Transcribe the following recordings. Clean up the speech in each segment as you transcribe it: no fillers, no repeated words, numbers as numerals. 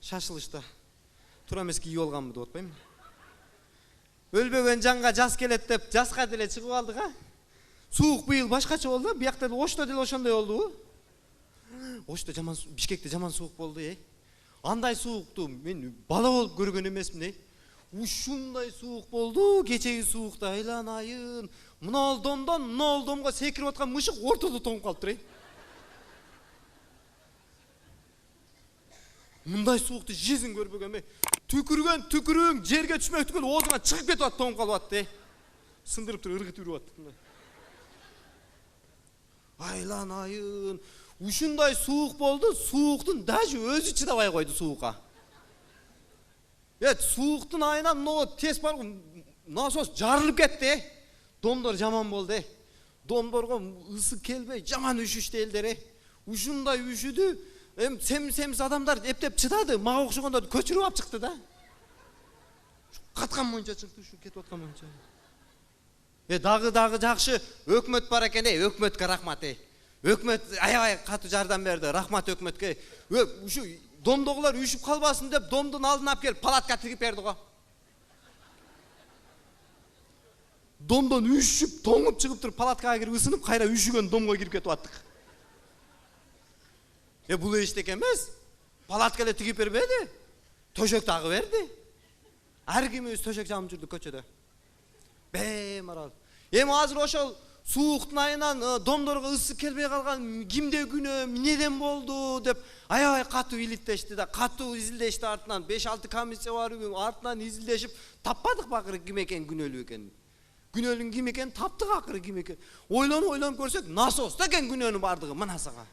Шашылышта. Тура эмески үй болгонмун деп атпаймынбы? Өлбөгөн жанга жас келет деп жаска деле чыгып алдык а. Суук быйыл башкача болду. Биякта Ошто деле ошондой болдубу? Ошто жаман Бишкекте жаман суук болду, Андай суукту мен бала болуп көргөн эмесмин, Ушундай суук болду, кечеги суукта айланайын. Мына домдон домго секирип аткан мышык ортодо тоңуп калыптыр, Мындай суукту жизнь көрбөгөн, түкүрүң жерге түшмөй түгөл оозуңан чыгып кетип атты, тоңуп калып атты, Сындырып туруп ыргытып үрүп атты. Айланайын. Ушундай суук болду, сууктун даже өзү чыдабай койду суукка. Сууктун айынан тез барып насос жарылып кетти. Домдор жаман болду. Домдорго ысык келбей жаман үшүштү элдер. Ушундай үшүдү семиз адамдар эптеп чыдады. Мага окшогондор көчүрүп алып чыкты да. Каткан монча чыкты, ушу кетип аткан монча. Дагы жакшы өкмөт бар экен, өкмөткө рахмат. Өкмөт аябай катуу жардам берди. Рахмат өкмөткө. Ушу домдогулар үшүп калбасын деп домдун алдына алып келип палатка тигип берди го. Домдон үшүп, тоңуп чыгып туруп палаткага кирип ысынып, кайра үшүгөн домго кирип кетип аттык. Бул эчтеке эмес. Палатка эле тигип бербеди. Төшөк дагы берди. Ар кимибиз төшөк жамып жүрдүк көчөдө. Беймарал. Эми азыр ошол сууктун айынан домдорго ысык келбей калган кимде күнөө, эмнеден болду деп аябай катуу илиттешти да, катуу изилдешти артынан. 5-6 комиссия барып, артынан изилдешип, таппадык акыры ким экен күнөөлүү экенин. Күнөөлүн ким экенин таптык акыры ким экен. Ойлонуп көрсөк, насос экен күнөөнүн бардыгы мына сага.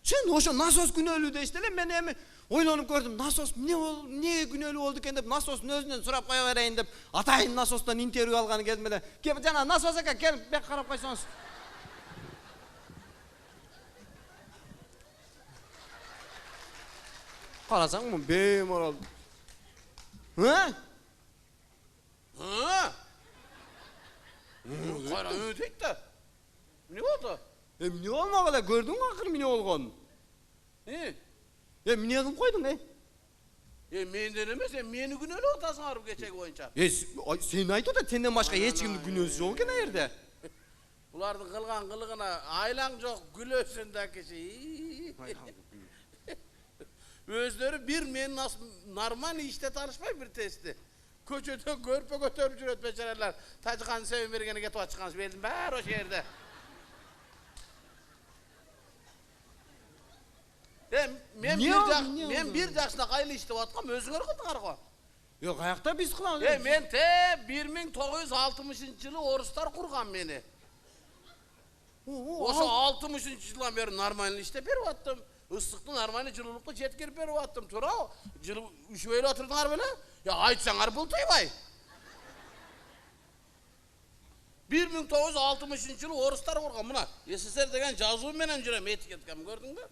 Чын ошо насос күнөөлүү дейсти эле, мен эми ойлонуп көрдүм, насос эмне күнөөлүү болду экен деп насостун өзүнөн сурап кое берейин деп атайын насостон интервью алганы келдим эле. Кеп жана насос экен, келип бек карап койсоңуз. Карасаң мун беймарал. Кайра өтөйт да. Эмне болду? Эмне болмок эле, көрдүңбү акыры эмне болгонун? Эмне кылып койдуң, Менден эмес, мени күнөөлөп атасыңар кечеги боюнча. Сен айтып атат, сенден башка эч кимдин күнөөсү жок экен жерде. Булардын кылган кылыгына айлаң жок, күлөсүн да кечи. Өздөрү бир менин нормаль иште таанышпай бир тести. Көчөдө көрпө көтөрүп жүрөт бечаралар. Тажыканды себеп бергени кетип атышкан белдин баары ошол жерде. Мен бир жакшына кайла иштеп аткам, өзүңөр кылдыңар го. Каякта биз кылабыз? Мен 1960-жылы орустар курган мени. Ошо 60-жылдан бери нормаль иштеп берип аттым. Ысыкты нормаль жылуулукту жеткирип берип аттым. Туура, жылуу үшүп эле отурдуңар беле? Айтсаңар бултуйбай. 1960-жылы орустар курган. Мына СССР деген жазуу менен жүрөм, этикеткем көрдүңбү?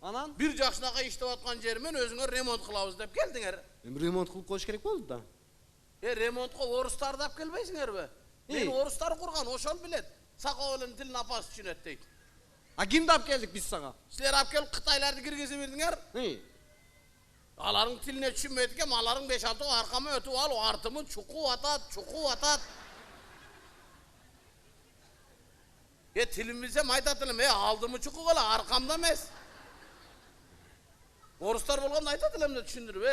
Анан бир жакшынакай иштеп аткан жеримен өзүңөр ремонт кылабыз деп келдиңер. Ремонт кылып коюш керек болду да. Ремонтко орустарды алып келбейсиңерби? Мен орустар курган, ошол билет. Сакоолун тилин апасы түшүнөт дейт. Кимди алып келдик биз сага? Силер алып келип Кытайларды киргизе бердиңер. Алардын тилине түшүнбөйт экен, алардын 5-6 аркама өтүп алып, артымын чукуп атат. Тилин билсем айтат элем, алдымы чукугула, аркамда эмес. Орустар болгондо айтат элем да түшүндүрүп,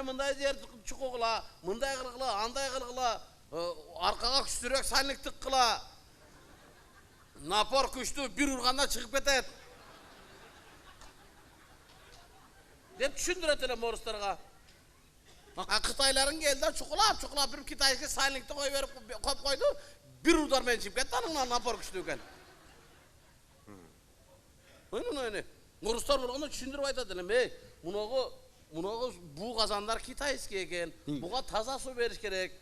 мындай жерди чукугула, мындай кылгыла, андай кылгыла, аркага күчтүүрөөк сальник тыккыла. Напор күчтүү, бир урганда чыгып кетет. Деп түшүндүрөт элем орустарга. Кытайларын келди, чукулап бир китайский сальникти кой берип коюп койду. Бир удармен чыгып кетти, анын напор күчтүү экен. Ойну. Орустар болгондо түшүндүрүп айтат элем, муногу буу казандар китайский экен. Буга таза суу бериш керек.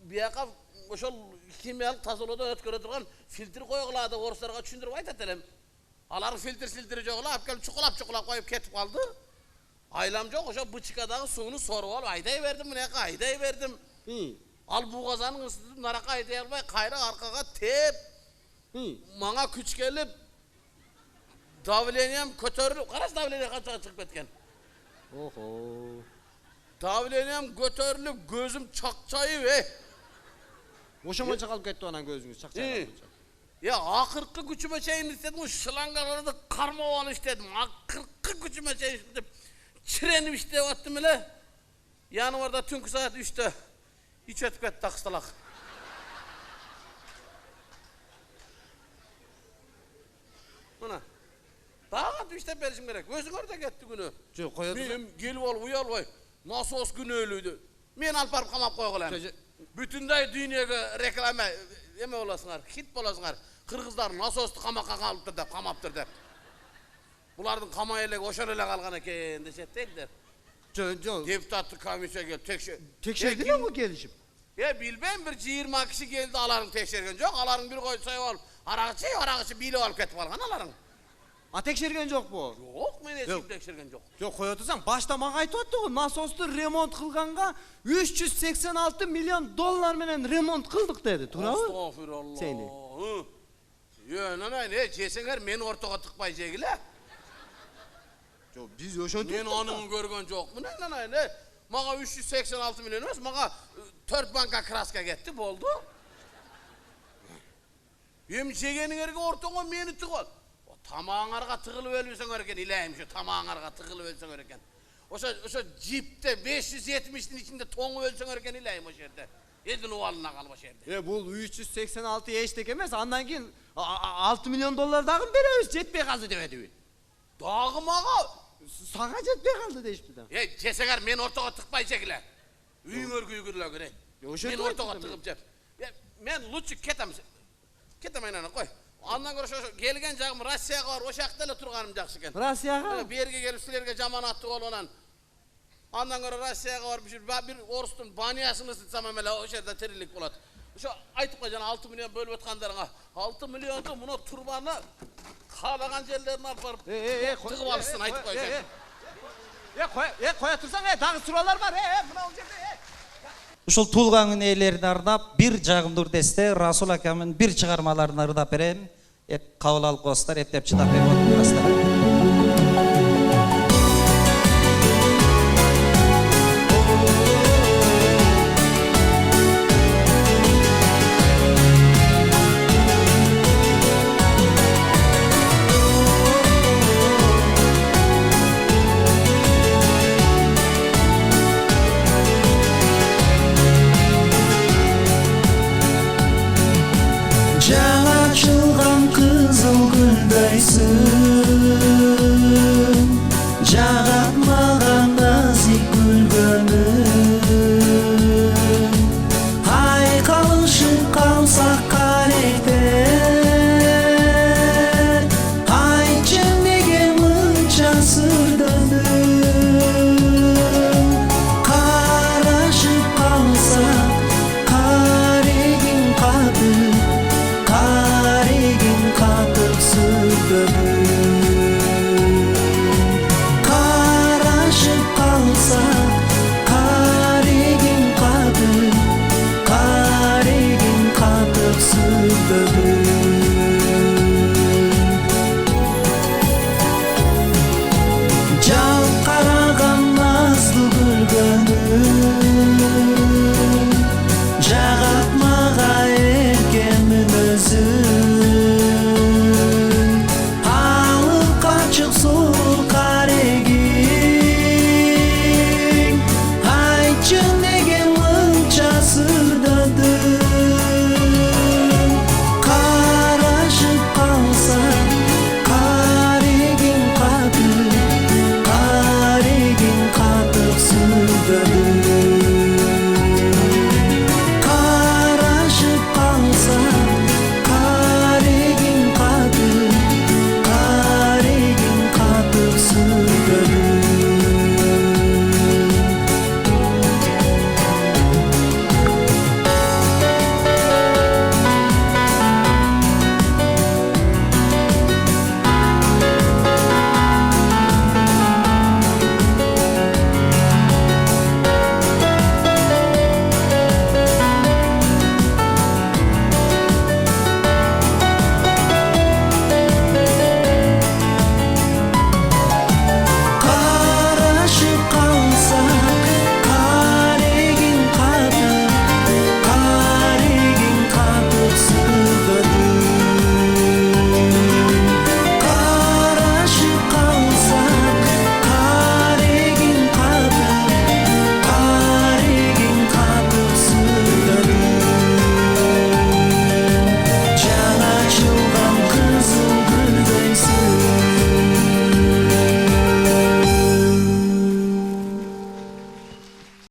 Бияка ошол химиялык тазалоодон өткөрө турган фильтр койгула деп орустарга түшүндүрүп айтат элем. Алар фильтр жок эле, алып келип чукулап коюп кетип калды. Айлам жок, ошо бычкадагы сууну соруп алып айдай бердим, мынаяка айдай бердим. Ал буу казанын ысытып нарака айдай албай, кайра аркага теп, мага күч келип, Davleniyem kötörülüp, karas davleniye kaçağa çıkıp etken. Oho. Davleniyem kötörülüp, gözüm çakçayı ve. Oşama çakalıp ketdi anan gözüңüz çakçayıp. Ya akırkı güçüme şeyin istedim, o şılangaları karma oğlu istedim. Akırkı güçüme şeyin istedim. Çirenip işte attım ile. Yanım orada tünkü saat 3'te. İç ötüp etti akıstalak. Buna. Daha işte berişim gerek. Gözün orada gitti günü. Çok koyadın. Benim gelip ol uyal vay. Nasos günü öyleydi. Men alıp barıp kamap koygulayım. Bütünday dünyaya reklama yeme olasınlar. Hit bolasınlar. Kırgızlar nasostu kamaka kalıptır da kamaptır da. Bulardın kamayelek oşarıyla kalgan eken deşettekler. Deputatlı komisyon geldi. Tekşirdi mi bu gelişim? Ya bilmem bir 20 kişi geldi aların tekşirgen yok. Aların bir koydu sayı alıp. Arağıçı bile alıp ketip algan aların. Ha tekşirgen yok bu. Yok men eşim tekşirgen yok. Yok koy otursan başta mağa aytıptı o nasostu remont kılganga 386 milyon dollar menen remont kıldık dedi. Turabı? Estağfurullah. Seni. Ne cesenger men ortaga tıkpay jegile. Yok biz oşon Men anını görgen yok mu ne? Mağa 386 milyon emas, mağa 4 banka kraska gitti boldu. Hem jegenin erge ortaga meni tıkal. O tamağınarga tıkılıp ölürsen örken ileyim şu tamağınarga tıkılıp ölsen örken. Oşa jipte 570'in içinde toңu ölsen örken ileyim o şerde. Edin ovalına kalıp o şerde. Bu 386 eştek emez andan keyin 6 milyon dollar dagı berебиz jetpey kaldı demedi. Dağı mağa. Sana jetpey kaldı deyipti. Ceseger men ortaga tıkpay çekile. Üyün örgüyü göre. Men ortaga tıkıp jep. Men lutçu ketem. Ketem aynen koy. Ondan göre şu gelgen jagım Rossiyaga var, o şakta ele turganım jakşı eken. Rossiyaga? Bir yerge gelip silerge jaman attı ol onan. Ondan göre Rossiyaga var bir orustun baniyasını sıtsam emele o şerde terilik bolat. Şu aytıp koycan 6 milyon bölüp etkanlarına. 6 milyondu bunu turbanı kalagan jellerini alıp barıp tıkıp alışsın aytıp koycan. Koya tursan dagı suralar var buna ol jerde. Uşul Tulgаңын ээлерine ардап bir жагымдуу десте Расул акамдын bir чыгармаларын ырдап берем. Кабыл алып коесуздар, эптеп чыдап берип отурасыздар. Жаңа açılgan kızıl güldeysin